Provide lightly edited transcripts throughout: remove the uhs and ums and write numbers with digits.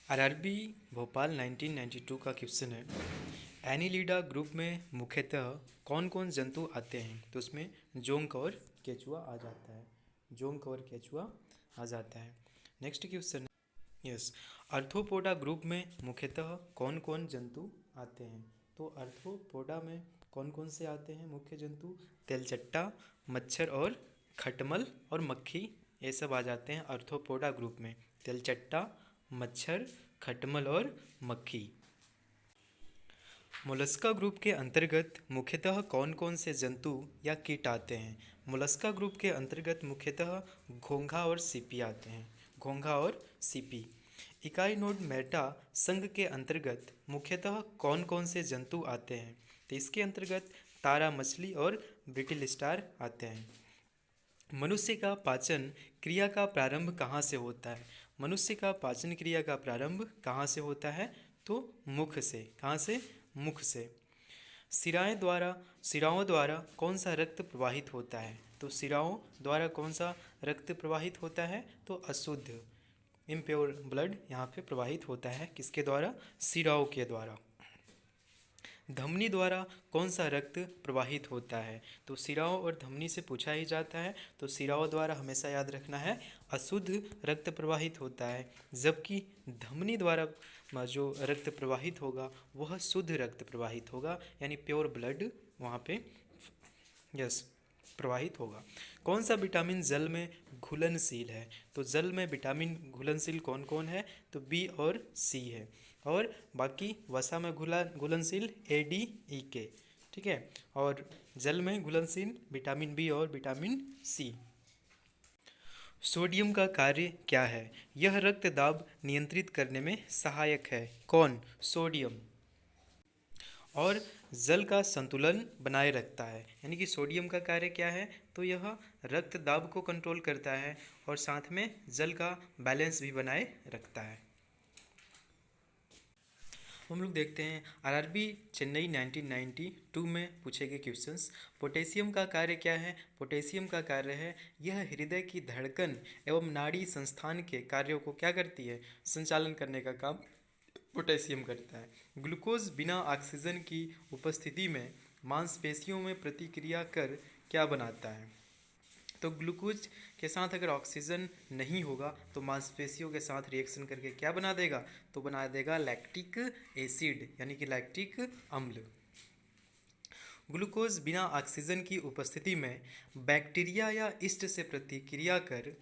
RRB Bhopal 1992 का question है। Annelida group में मुख्यतः कौन कौन जंतु आते हैं? तो उसमें जोंक और केचुआ आ जाता है। जोंक और केचुआ आ जाता है। Next question, yes, arthropoda group में मुख्यतः कौन कौन जंतु आते हैं? तो आर्थ्रोपोडा में कौन कौन से आते हैं मुख्य जंतु? तेलचट्टा, मच्छर और खटमल और मक्खी, ये सब आ जाते हैं आर्थ्रोपोडा ग्रुप में। तेलचट्टा, मच्छर, खटमल और मक्खी। मोलस्का ग्रुप के अंतर्गत मुख्यतः कौन कौन से जंतु या कीट आते हैं? मोलस्का ग्रुप के अंतर्गत मुख्यतः घोंघा और सीपी आते हैं। घोंघा और सीपी। इकाइनोडर्मेटा संघ के अंतर्गत मुख्यतः कौन कौन से जंतु आते हैं? तो इसके अंतर्गत तारा मछली और ब्रिटिल स्टार आते हैं। मनुष्य का पाचन क्रिया का प्रारंभ कहाँ से होता है? मनुष्य का पाचन क्रिया का प्रारंभ कहाँ से होता है? तो मुख से। कहाँ से? मुख से। सिराओं द्वारा कौन सा रक्त प्रवाहित होता है? तो सिराओं द्वारा कौन सा रक्त प्रवाहित होता है? तो अशुद्ध, इम्प्योर ब्लड यहाँ पे प्रवाहित होता है। किसके द्वारा? सिराओं के द्वारा। धमनी द्वारा कौन सा रक्त प्रवाहित होता है? तो सिराओं और धमनी से पूछा ही जाता है, तो सिराओं द्वारा हमेशा याद रखना है अशुद्ध रक्त प्रवाहित होता है, जबकि धमनी द्वारा जो रक्त प्रवाहित होगा वह शुद्ध रक्त प्रवाहित होगा, यानी प्योर ब्लड वहाँ पे यस प्रवाहित होगा। कौन सा विटामिन जल में घुलनशील है? तो जल में विटामिन घुलनशील कौन कौन है? तो बी और सी है, और बाकी वसा में घुलनशील ए, डी, ई, के। ठीक है, और जल में घुलनशील विटामिन बी और विटामिन सी। सोडियम का कार्य क्या है? यह रक्त दाब नियंत्रित करने में सहायक है। कौन? सोडियम। और जल का संतुलन बनाए रखता है, यानी कि सोडियम का कार्य क्या है? तो यह रक्त दाब को कंट्रोल करता है और साथ में जल का बैलेंस भी बनाए रखता है। हम लोग देखते हैं आरआरबी चेन्नई 1992 में पूछे गए क्वेश्चंस। पोटेशियम का कार्य क्या है? पोटेशियम का कार्य है, यह हृदय की धड़कन एवं नाड़ी संस्थान के कार्यों को क्या करती है? संचालन करने का काम पोटेशियम करता है। ग्लूकोज बिना ऑक्सीजन की उपस्थिति में मांसपेशियों में प्रतिक्रिया कर क्या बनाता है? तो ग्लूकोज के साथ अगर ऑक्सीजन नहीं होगा तो मांसपेशियों के साथ रिएक्शन करके क्या बना देगा? तो बना देगा लैक्टिक एसिड, यानी कि लैक्टिक अम्ल। ग्लूकोज बिना ऑक्सीजन की उपस्थिति में बैक्टीरिया या ईस्ट से प्रतिक्रिया कर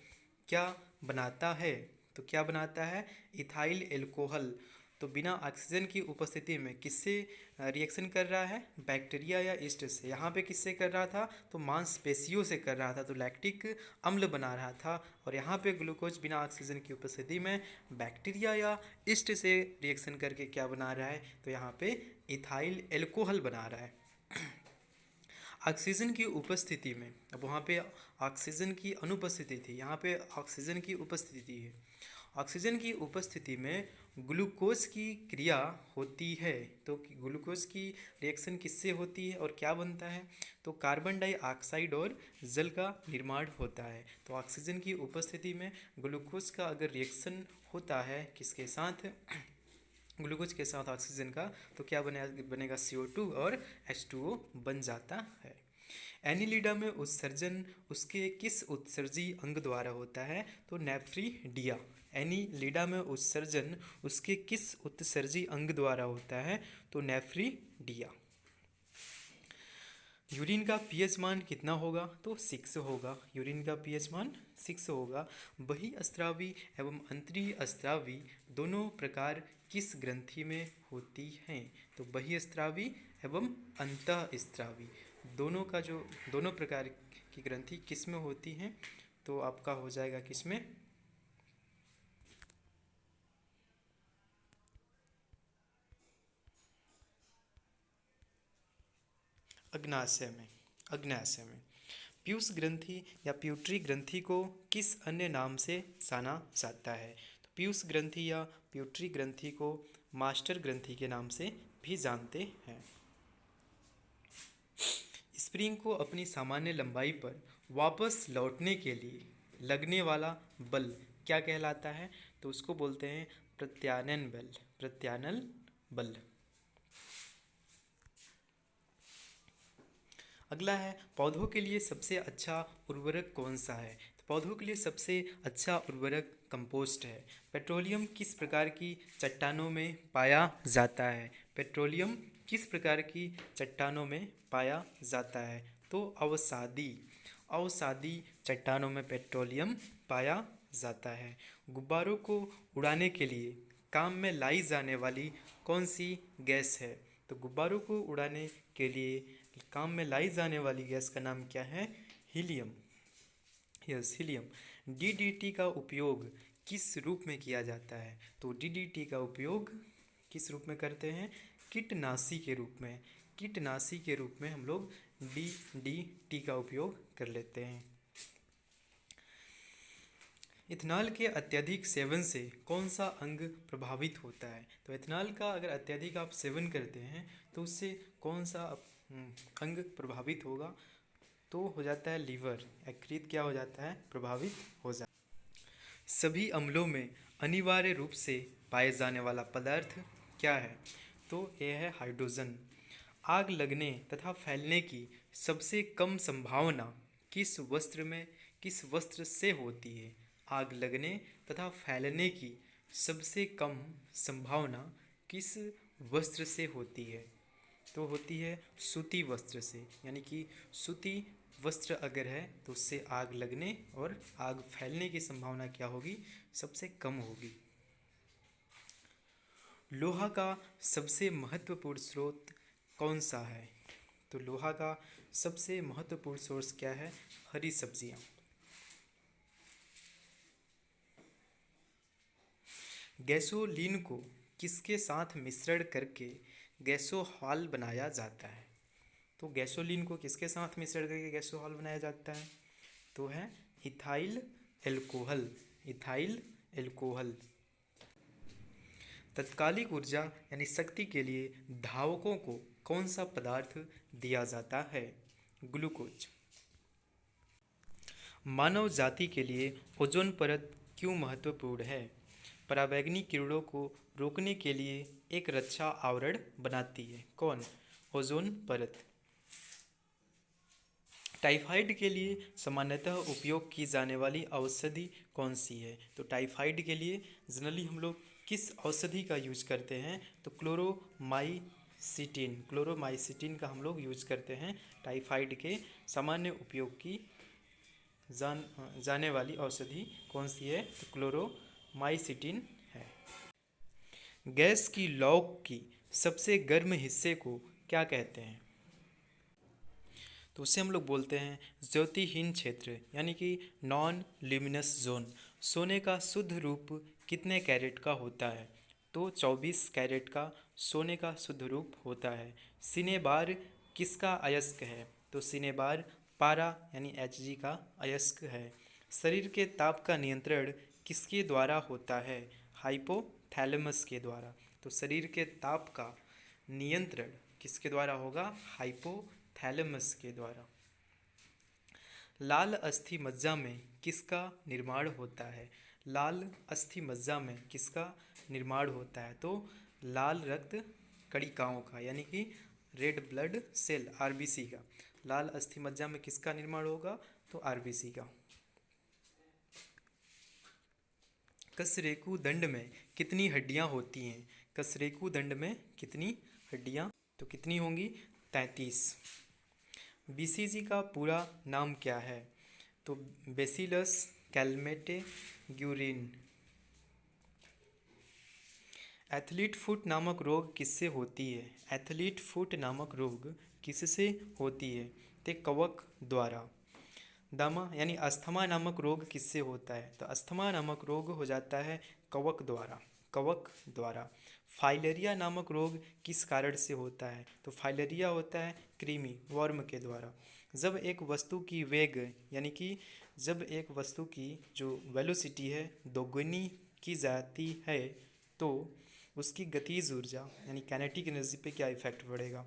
क्या बनाता है? तो क्या बनाता है? Ethyl alcohol. तो बिना ऑक्सीजन की उपस्थिति में किससे रिएक्शन कर रहा है? बैक्टीरिया या ईस्ट से। यहाँ पे किससे कर रहा था? तो मांसपेशियों से कर रहा था, तो लैक्टिक अम्ल बना रहा था। और यहाँ पे ग्लूकोज बिना ऑक्सीजन की उपस्थिति में बैक्टीरिया या ईस्ट से रिएक्शन करके क्या बना रहा है? तो यहाँ पे इथाइल एल्कोहल बना रहा है। ऑक्सीजन की उपस्थिति में, अब वहाँ पे ऑक्सीजन की अनुपस्थिति थी, यहाँ पे ऑक्सीजन की उपस्थिति है। ऑक्सीजन की उपस्थिति में ग्लूकोज की क्रिया होती है, तो ग्लूकोज की रिएक्शन किससे होती है और क्या बनता है? तो कार्बन डाइऑक्साइड और जल का निर्माण होता है। तो ऑक्सीजन की उपस्थिति में ग्लूकोज का अगर रिएक्शन होता है किसके साथ? ग्लूकोज के साथ ऑक्सीजन का, तो क्या बनेगा? CO2 और H2O बन जाता है। एनीलिडा में उत्सर्जन उसके किस उत्सर्जी अंग द्वारा होता है? तो नेफ्रीडिया। एनीलिडा में उत्सर्जन उसके किस उत्सर्जी अंग द्वारा होता है? तो नेफ्रीडिया। यूरिन का पीएच मान कितना होगा? तो 6 होगा। यूरिन का पीएच मान 6 होगा। बहिःस्रावी एवं अंतरिःस्रावी दोनों प्रकार किस ग्रंथि में होती हैं? तो बहिःस्रावी एवं अंतःस्रावी दोनों प्रकार की ग्रंथि किस में होती हैं? तो आपका हो जाएगा किस में? अग्नाशय में। अग्नाशय में। पीयूष ग्रंथि या प्यूटरी ग्रंथि को किस अन्य नाम से जाना जाता है? तो पीयूष ग्रंथि या प्यूटरी ग्रंथि को मास्टर ग्रंथि के नाम से भी जानते हैं। स्प्रिंग को अपनी सामान्य लंबाई पर वापस लौटने के लिए लगने वाला बल क्या कहलाता है? तो उसको बोलते हैं प्रत्यानयन बल, प्रत्यानयन बल। अगला है पौधों के लिए सबसे अच्छा उर्वरक कौन सा है। तो पौधों के लिए सबसे अच्छा उर्वरक कंपोस्ट है। पेट्रोलियम किस प्रकार की चट्टानों में पाया जाता है। पेट्रोलियम किस प्रकार की चट्टानों में पाया जाता है। तो अवसादी, अवसादी चट्टानों में पेट्रोलियम पाया जाता है। गुब्बारों को उड़ाने के लिए काम में लाई जाने वाली कौन सी गैस है। तो गुब्बारों को उड़ाने के लिए काम में लाई जाने वाली गैस का नाम क्या है, हीलियम। Yes, helium. डीडीटी का उपयोग किस रूप में किया जाता है। तो डीडीटी का उपयोग किस रूप में करते हैं, कीटनाशी के रूप में। कीटनाशी के रूप में हम लोग डीडीटी का उपयोग कर लेते हैं। इथेनॉल के अत्यधिक सेवन से कौन सा अंग प्रभावित होता है। तो इथेनॉल का अगर अत्यधिक आप सेवन करते हैं तो उससे कौन सा अंग प्रभावित होगा। तो हो जाता है लीवर, यकृत क्या हो जाता है, प्रभावित हो जाता है। सभी अम्लों में अनिवार्य रूप से पाए जाने वाला पदार्थ क्या है। तो यह है हाइड्रोजन। आग लगने तथा फैलने की सबसे कम संभावना किस वस्त्र से होती है। आग लगने तथा फैलने की सबसे कम संभावना किस वस्त्र से होती है। तो होती है सूती वस्त्र से, यानी कि सूती वस्त्र अगर है तो उससे आग लगने और आग फैलने की संभावना क्या होगी, सबसे कम होगी। लोहा का सबसे महत्वपूर्ण स्रोत कौन सा है। तो लोहा का सबसे महत्वपूर्ण सोर्स क्या है, हरी सब्जियां। गैसोलीन को किसके साथ मिश्रण करके गैसोहॉल बनाया जाता है। तो गैसोलीन को किसके साथ मिश्रण करके गैसोहॉल बनाया जाता है। तो है इथाइल एल्कोहल, इथाइल एल्कोहल। तत्कालिक ऊर्जा यानी शक्ति के लिए धावकों को कौन सा पदार्थ दिया जाता है, ग्लूकोज। मानव जाति के लिए ओजोन परत क्यों महत्वपूर्ण है। पराबैंगनी किरणों को रोकने के लिए एक रक्षा आवरण बनाती है, कौन, ओजोन परत। टाइफाइड के लिए सामान्यतः उपयोग की जाने वाली औषधि कौन सी है। तो टाइफाइड के लिए जनरली हम लोग किस औषधि का यूज करते हैं। तो क्लोरोमाइसिटिन, क्लोरोमाइसिटिन का हम लोग यूज करते हैं। टाइफाइड के सामान्य उपयोग की जाने वाली औषधि कौन सी है। तो क्लोरोमाइसिटिन है। गैस की लौ की सबसे गर्म हिस्से को क्या कहते हैं। तो उससे हम लोग बोलते हैं ज्योतिहीन क्षेत्र, यानी कि नॉन ल्यूमिनस जोन। सोने का शुद्ध रूप कितने कैरेट का होता है। तो 24 कैरेट का सोने का शुद्ध रूप होता है। सिनेबार किसका अयस्क है। तो सिनेबार पारा यानी Hg का अयस्क है। शरीर के ताप का नियंत्रण किसके द्वारा होता है, हाइपोथैलेमस के द्वारा। तो शरीर के ताप का नियंत्रण किसके द्वारा होगा, हाइपोथैलेमस के द्वारा। लाल अस्थि मज्जा में किसका निर्माण होता है। लाल अस्थि मज्जा में किसका निर्माण होता है। तो लाल रक्त कणिकाओं का, यानी कि रेड ब्लड सेल, आरबीसी का। लाल अस्थि मज्जा में किसका निर्माण होगा, तो आरबीसी का। कसरेकु दंड में कितनी हड्डियां होती हैं। कसरेकु दंड में कितनी हड्डियां, तो कितनी होंगी, 33। बीसीजी का पूरा नाम क्या है। तो बेसिलस कैलमेटे-ग्यूरिन। एथलीट फुट नामक रोग किससे होती है। एथलीट फुट नामक रोग किससे होती है, ते कवक द्वारा। दमा यानी अस्थमा नामक रोग किससे होता है। तो अस्थमा नामक रोग हो जाता है कवक द्वारा, कवक द्वारा। फाइलेरिया नामक रोग किस कारण से होता है। तो फाइलेरिया होता है कृमि, वर्म के द्वारा। जब एक वस्तु की वेग, यानी कि जब एक वस्तु की जो वेलोसिटी है दोगुनी की जाती है तो उसकी गतिज ऊर्जा यानी काइनेटिक एनर्जी पे क्या इफेक्ट पड़ेगा।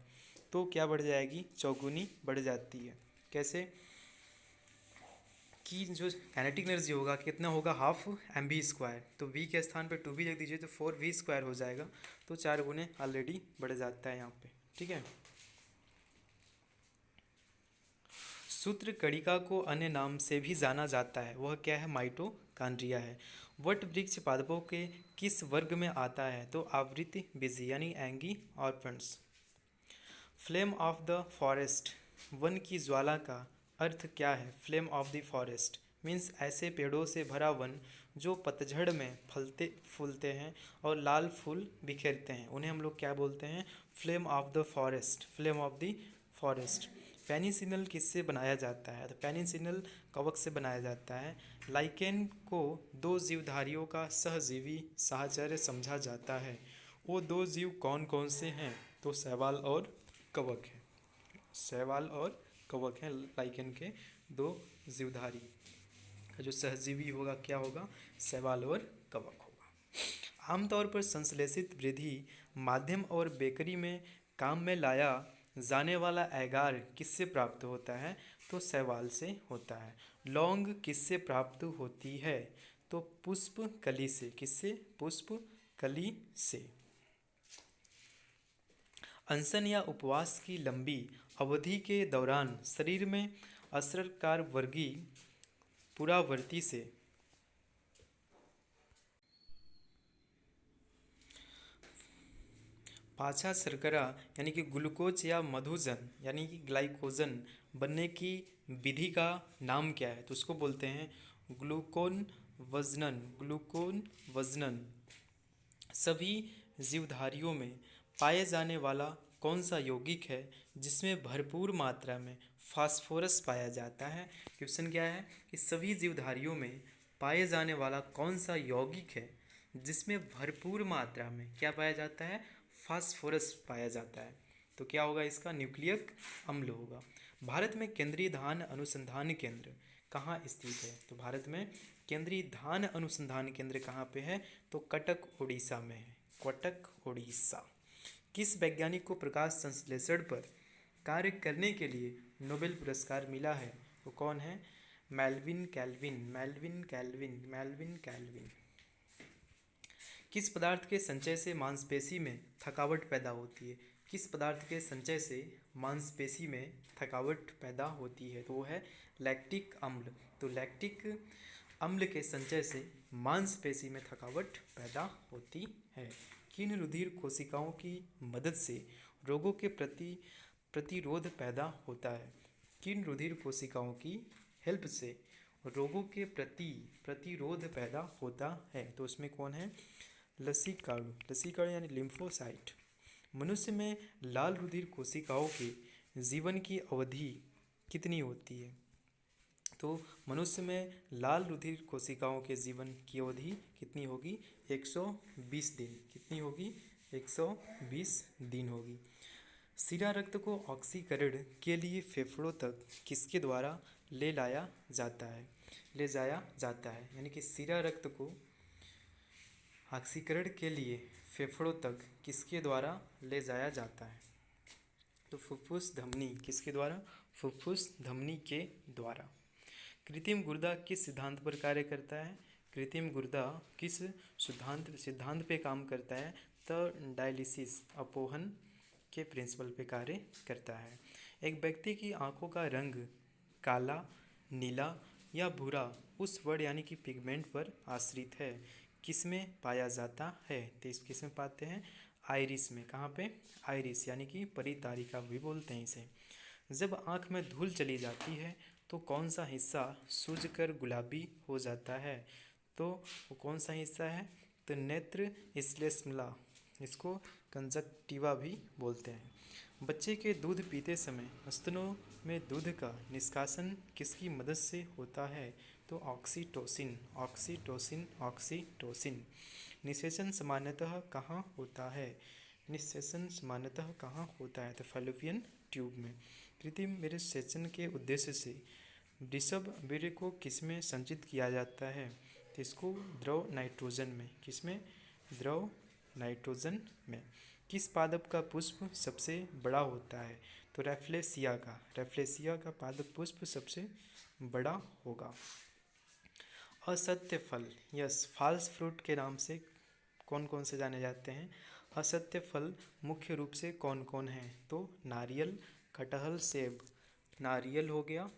तो क्या बढ़ जाएगी, चौगुनी बढ़ जाती है। कैसे, कि जो काइनेटिक एनर्जी होगा कितना होगा, हाफ एम वी स्क्वायर। तो वी के स्थान पे 2v रख दीजिए तो 4v स्क्वायर हो जाएगा। तो 4 गुने ऑलरेडी बढ़ जाता है यहाँ पे, ठीक है। सूत्र कणिका को अन्य नाम से भी जाना जाता है, वह क्या है, माइटोकॉन्ड्रिया है। वट वृक्ष पादपों के किस वर्ग में आता है, तो आवृत्ति बीजी यानी angry orphans. Flame of the forest, one की ज्वाला का अर्थ क्या है। Flame of the forest means ऐसे पेड़ों से भरा वन जो पतझड़ में फलते फूलते हैं और लाल फूल बिखेरते हैं, उन्हें हम लोग क्या बोलते हैं, flame of the forest, flame of the forest. Penicillin किससे बनाया जाता है, तो पेनिसिलिन कवक से बनाया जाता है। लाइकेन को दो जीवधारियों का सहजीवी साहचर्य समझा जाता है, वो दो जीव कौन कौन से हैं, तो शैवाल और कवक है। शैवाल और कवक हैं लाइकेन के दो जीवधारी, जो सहजीवी होगा क्या होगा, शैवाल और कवक होगा। आमतौर पर संश्लेषित वृद्धि माध्यम और बेकरी में काम में लाया जाने वाला एगार किससे प्राप्त होता है, तो शैवाल से होता है। लौंग किससे प्राप्त होती है, तो पुष्प कली से, किससे, पुष्प कली से। अनशन या उपवास की लंबी अवधि के दौरान शरीर में असरकार वर्गी पुरावर्ती से पाछा शर्करा यानी कि ग्लूकोज या मधुजन यानी कि ग्लाइकोजन बनने की विधि का नाम क्या है, तो उसको बोलते हैं ग्लूकोन वजनन, ग्लूकोन वजनन। सभी जीवधारियों में पाए जाने वाला कौन सा यौगिक है जिसमें भरपूर मात्रा में फास्फोरस पाया जाता है। क्वेश्चन क्या है कि सभी जीवधारियों में पाए जाने वाला कौन सा यौगिक है जिसमें भरपूर मात्रा में क्या पाया जाता है, फास्फोरस पाया जाता है। तो क्या होगा इसका, न्यूक्लियक अम्ल होगा। भारत में केंद्रीय धान अनुसंधान केंद्र कहाँ स्थित है, तो भारत में केंद्रीय धान अनुसंधान केंद्र कहाँ पे है, तो कटक उड़ीसा में है, कटक उड़ीसा। किस वैज्ञानिक को प्रकाश संश्लेषण पर कार्य करने के लिए नोबेल पुरस्कार मिला है, वो कौन है, Melvin Calvin, Melvin Calvin, Melvin Calvin. किस पदार्थ के संचय से मांसपेशी में थकावट पैदा होती है, किस पदार्थ के संचय से मांसपेशी में थकावट पैदा होती है, तो वो है लैक्टिक अम्ल। तो लैक्टिक अम्ल के संचय से मांसपेशी में थकावट पैदा होती है। किन रुधिर कोशिकाओं की मदद से रोगों के प्रति प्रतिरोध पैदा होता है, किन रुधिर कोशिकाओं की हेल्प से रोगों के प्रति प्रतिरोध पैदा होता है, तो उसमें कौन है, लसीकाणु, लसीकाणु यानी लिम्फोसाइट। मनुष्य में लाल रुधिर कोशिकाओं के जीवन की अवधि कितनी होती है, तो मनुष्य में लाल रुधिर कोशिकाओं के जीवन की अवधि कितनी होगी, 120 दिन, कितनी होगी, 120 दिन होगी। सिरा रक्त को ऑक्सीकरण के लिए फेफड़ों तक किसके द्वारा ले लाया जाता है, ले जाया जाता है, यानी कि सिरा रक्त को ऑक्सीकरण के लिए फेफड़ों तक किसके द्वारा ले जाया जाता है, तो फुफ्फुस धमनी, किसके द्वारा, फुफ्फुस धमनी के द्वारा। कृत्रिम गुर्दा किस सिद्धांत पर कार्य करता है, कृत्रिम गुर्दा किस सिद्धांत पे काम करता है, तो डायलिसिस, अपोहन के प्रिंसिपल पे कार्य करता है। एक व्यक्ति की आंखों का रंग काला, नीला या भूरा उस वर्ण यानी कि पिगमेंट पर आश्रित है, किसमें पाया जाता है, तो इस किस में पाते हैं, आइरिस में। कहाँ पे, आइरिस यानी कि परितारिका भी बोलते हैं इसे। जब आँख में धूल चली जाती है तो कौन सा हिस्सा सूजकर गुलाबी हो जाता है, तो वो कौन सा हिस्सा है, तो नेत्र श्लेष्मला, इसको कंजक्टिवा भी बोलते हैं। बच्चे के दूध पीते समय स्तनों में दूध का निष्कासन किसकी मदद से होता है, तो ऑक्सीटोसिन, ऑक्सीटोसिन, ऑक्सीटोसिन। निषेचन सामान्यतः कहाँ होता है, निषेचन सामान्यतः कहाँ होता है, तो फैलोपियन ट्यूब में। कृत्रिम निषेचन के उद्देश्य से वृषभ वीर्य को किसमें संचित किया जाता है, तो इसको द्रव नाइट्रोजन में, किसमें, द्रव नाइट्रोजन में। किस पादप का पुष्प सबसे बड़ा होता है, तो रेफ्लेसिया का, रेफ्लेसिया का पादप पुष्प सबसे बड़ा होगा। असत्य फल, यस, फॉल्स फ्रूट के नाम से कौन कौन से जाने जाते हैं? असत्य फल मुख्य रूप से कौन कौन हैं? तो नारियल, कटहल, सेब। नारियल हो गया,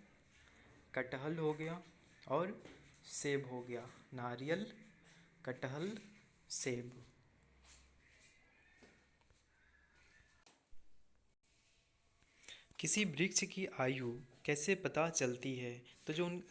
कटहल हो गया और सेब हो गया। नारियल, कटहल, सेब। किसी वृक्ष की आयु कैसे पता चलती है? तो जो उन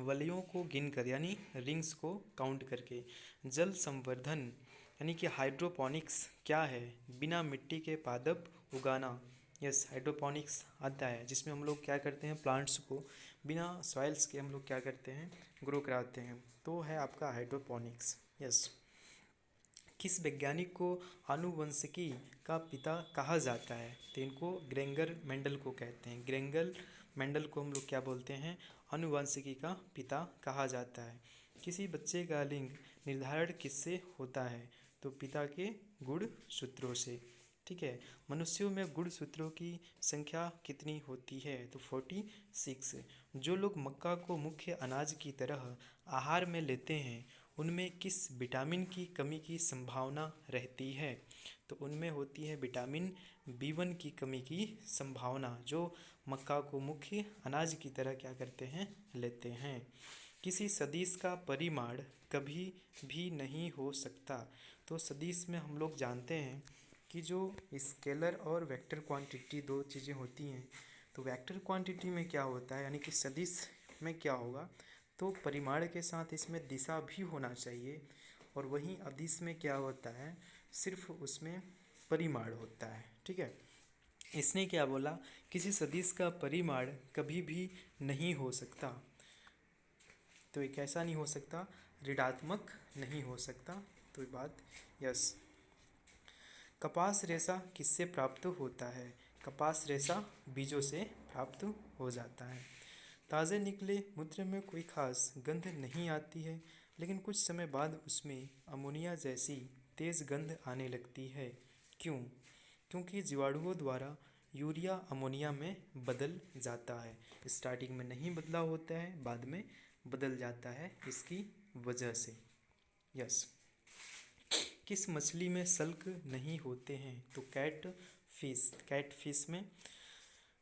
वलियों को गिनकर, यानी रिंग्स को काउंट करके। जल संवर्धन यानी कि हाइड्रोपोनिक्स क्या है? बिना मिट्टी के पादप उगाना। यस, हाइड्रोपोनिक्स आता है जिसमें हम लोग क्या करते हैं, प्लांट्स को बिना सॉइल्स के हम लोग क्या करते हैं, ग्रो कराते हैं। तो है आपका हाइड्रोपोनिक्स। यस। किस वैज्ञानिक को आनुवंशिकी का पिता कहा जाता है? तो इनको ग्रेंगर मेंडल को कहते हैं। ग्रेंगर मेंडल को हम लोग क्या बोलते हैं? आनुवंशिकी का पिता कहा जाता है। किसी बच्चे का लिंग निर्धारण किससे होता है? तो पिता के गुणसूत्रों से। ठीक है। मनुष्यों में गुणसूत्रों की संख्या कितनी होती है? तो 46। जो लोग मक्का को मुख्य अनाज की तरह आहार में लेते हैं उनमें किस विटामिन की कमी की संभावना रहती है? तो उनमें होती है विटामिन B1 की कमी की संभावना, जो मक्का को मुख्य अनाज की तरह क्या करते हैं, लेते हैं। किसी सदिश का परिमाण कभी भी नहीं हो सकता। तो सदिश में हम लोग जानते हैं कि जो स्केलर और वेक्टर क्वांटिटी दो चीज़ें होती हैं। तो वेक्टर क्वांटिटी में क्या होता है, यानी कि सदिश में क्या होगा, तो परिमाण के साथ इसमें दिशा भी होना चाहिए। और वहीं अदिश में क्या होता है, सिर्फ उसमें परिमाण होता है। ठीक है। इसने क्या बोला, किसी सदिश का परिमाण कभी भी नहीं हो सकता। तो ये कैसा नहीं हो सकता, ऋणात्मक नहीं हो सकता। तो ये बात यस। कपास रेशा किससे प्राप्त होता है? कपास रेशा बीजों से प्राप्त हो जाता है। ताज़े निकले मूत्र में कोई खास गंध नहीं आती है, लेकिन कुछ समय बाद उसमें अमोनिया जैसी तेज़ गंध आने लगती है। क्यों? क्योंकि जीवाणुओं द्वारा यूरिया अमोनिया में बदल जाता है। स्टार्टिंग में नहीं बदला होता है, बाद में बदल जाता है इसकी वजह से। यस। किस मछली में सल्क नहीं होते हैं? तो कैट फिश। कैट फिश में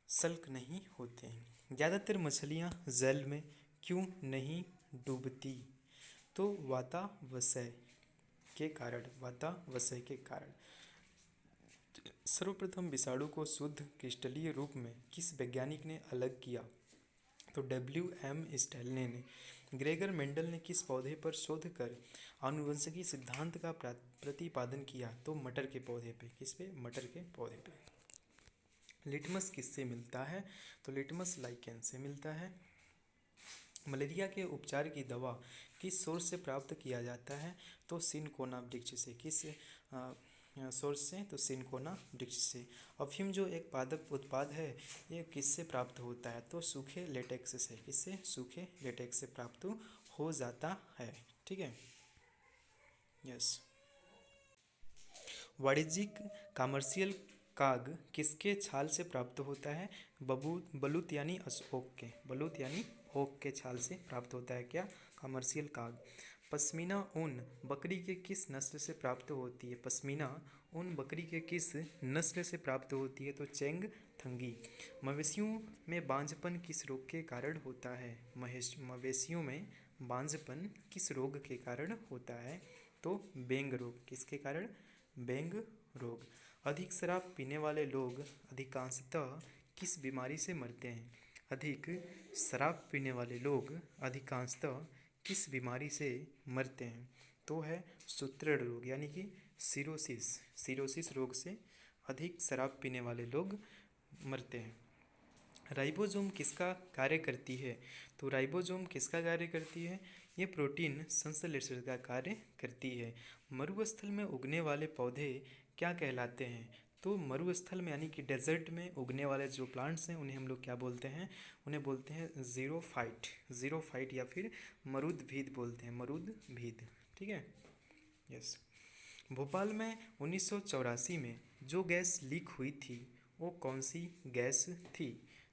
सल्क नहीं होते हैं। ज़्यादातर मछलियाँ जल में क्यों नहीं डूबती? तो वातावशय के कारण। वातावशय के कारण। सर्वप्रथम विषाणु को शुद्ध क्रिस्टलीय रूप में किस वैज्ञानिक ने अलग किया? तो WM स्टैनले ने। ग्रेगर मेंडल ने किस पौधे पर शोध कर आनुवंशिकी सिद्धांत का प्रतिपादन किया? तो मटर के पौधे पे। किस पे? मटर के पौधे पे। लिटमस किससे मिलता है? तो लिटमस लाइकेन से मिलता है। मलेरिया के उपचार की दवा किस सोर्स से प्राप्त किया जाता है? तो सिनकोना वृक्ष से। किस सोर्स से? तो सिनकोना वृक्ष से। अफीम जो एक पादप उत्पाद है, ये किससे प्राप्त होता है? तो सूखे लेटेक्स से। किससे? सूखे लेटेक्स से प्राप्त हो जाता है। ठीक है। यस। वाणिज्यिक कमर्शियल काग किसके छाल से प्राप्त होता है? बलूत यानी ओक के। बलूत यानी ओक के छाल से प्राप्त होता है क्या? कमर्शियल काग। पश्मीना ऊन बकरी के किस नस्ल से प्राप्त होती है? पश्मीना ऊन बकरी के किस नस्ल से प्राप्त होती है? तो चेंगथंगी। मवेशियों में बांझपन किस रोग के कारण होता है? मवेशियों में बांझपन किस रोग के कारण होता है? तो बेंग रोग। किसके कारण? बेंग रोग। अधिक शराब पीने वाले लोग अधिकांशतः किस बीमारी से मरते हैं? अधिक शराब पीने वाले लोग अधिकांशतः किस बीमारी से मरते हैं? तो है सूत्रण रोग, यानी कि सिरोसिस। सिरोसिस रोग से अधिक शराब पीने वाले लोग मरते हैं। राइबोसोम किसका कार्य करती है? तो राइबोसोम किसका कार्य करती है? ये प्रोटीन संश्लेषण का कार्य करती है। मरुस्थल में उगने वाले पौधे क्या कहलाते हैं? तो मरुस्थल में यानी कि डेजर्ट में उगने वाले जो प्लांट्स हैं उन्हें हम लोग क्या बोलते हैं? उन्हें बोलते हैं ज़ीरोफाइट। ज़ीरोफाइट या फिर मरुद्भिद बोलते हैं। मरुद्भिद। ठीक है। यस। भोपाल में 1984 में जो गैस लीक हुई थी वो कौन सी गैस थी?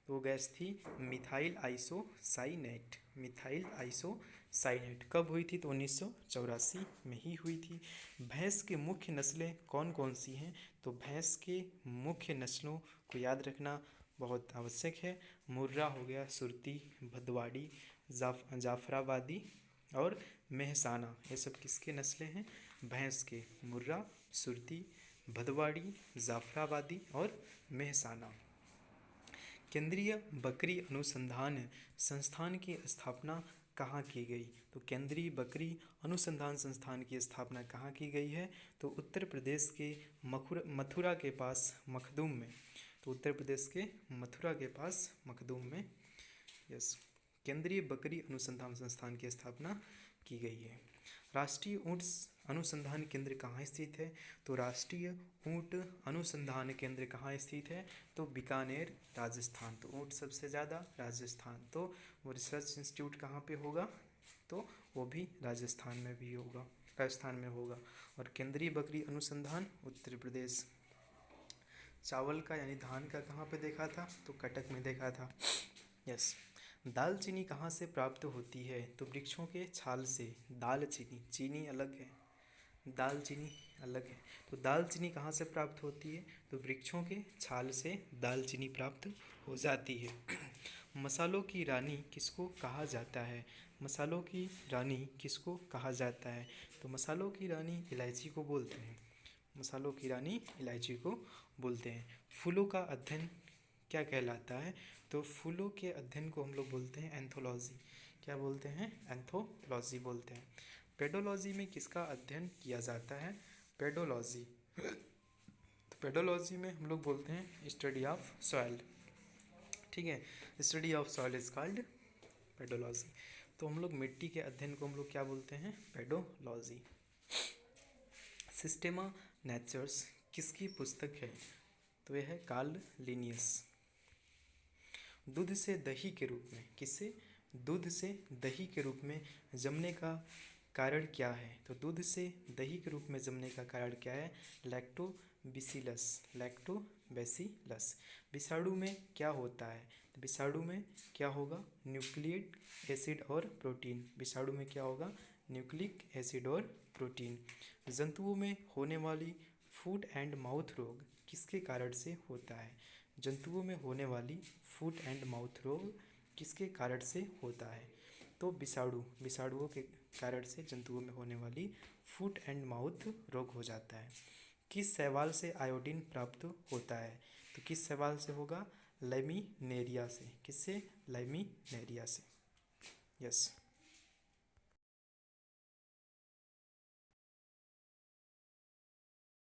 तो वो गैस थी मिथाइल आइसोसाइनेट। मिथाइल आइसोसाइनेट कब हुई थी? तो 1984 में ही हुई थी। भैंस की मुख्य नस्लें कौन कौन सी हैं? तो भैंस के मुख्य नस्लों को याद रखना बहुत आवश्यक है। मुर्रा हो गया, सुरती, भदवाड़ी, जाफराबादी और मेहसाना, ये सब किसके नस्लें हैं? भैंस के। मुर्रा, सुरती, भदवाड़ी, जाफराबादी और मेहसाना। केंद्रीय बकरी अनुसंधान संस्थान की स्थापना कहाँ की गई? तो केंद्रीय बकरी अनुसंधान संस्थान की स्थापना कहाँ की गई है? तो उत्तर प्रदेश के मथुरा के पास मखदूम में। तो उत्तर प्रदेश के मथुरा के पास मखदूम में, यस, केंद्रीय बकरी अनुसंधान संस्थान की स्थापना की गई है। राष्ट्रीय ऊँट अनुसंधान केंद्र कहाँ स्थित है? तो राष्ट्रीय ऊँट अनुसंधान केंद्र कहाँ स्थित है? तो बीकानेर, राजस्थान। तो ऊँट सबसे ज़्यादा राजस्थान, तो वो रिसर्च इंस्टीट्यूट कहाँ पे होगा? तो वो भी राजस्थान में भी होगा, राजस्थान में होगा। और केंद्रीय बकरी अनुसंधान उत्तर प्रदेश। चावल का यानी धान का कहाँ पे देखा था? तो कटक में देखा था, यस। दालचीनी कहाँ से प्राप्त होती है? तो वृक्षों के छाल से। दालचीनी, चीनी अलग है, दालचीनी अलग है। तो दालचीनी कहाँ से प्राप्त होती है? तो वृक्षों के छाल से दालचीनी प्राप्त हो जाती है। मसालों की रानी किसको कहा जाता है? मसालों की रानी किसको कहा जाता है? तो मसालों की रानी इलायची को बोलते हैं। मसालों की रानी इलायची को बोलते हैं। फूलों का अध्ययन क्या कहलाता है? तो फूलों के अध्ययन को हम लोग बोलते हैं एंथोलॉजी। क्या बोलते हैं? एंथोलॉजी बोलते हैं। पेडोलॉजी में किसका अध्ययन किया जाता है? पेडोलॉजी। तो पेडोलॉजी में हम लोग बोलते हैं स्टडी ऑफ सॉइल, ठीक है। Study of soil is called pedology. तो हम लोग मिट्टी के अध्ययन को हम लोग क्या बोलते हैं? पेडोलॉजी। सिस्टेमा नेचर्स किसकी पुस्तक है? तो यह है कार्ल लिनियस। दूध से दही के रूप में, किससे? दूध से दही के रूप में जमने का कारण क्या है? तो दूध से दही के रूप में जमने का कारण क्या है? लैक्टोबैसिलस। लैक्टोबैसिलस। विषाणु में क्या होता है? तो विषाणु में क्या होगा? न्यूक्लिक एसिड और प्रोटीन। विषाणु में क्या होगा? न्यूक्लिक एसिड और प्रोटीन। जंतुओं में होने वाली फूट एंड माउथ रोग किसके कारण से होता है? जंतुओं में होने वाली फूट एंड माउथ रोग किसके कारण से होता है? तो विषाणुओं के कारण से जंतुओं में होने वाली फूट एंड माउथ रोग हो जाता है। किस शैवाल से आयोडीन प्राप्त होता है? तो किस शैवाल से होगा? लैमिनेरिया से। किससे? लैमिनेरिया से, यस।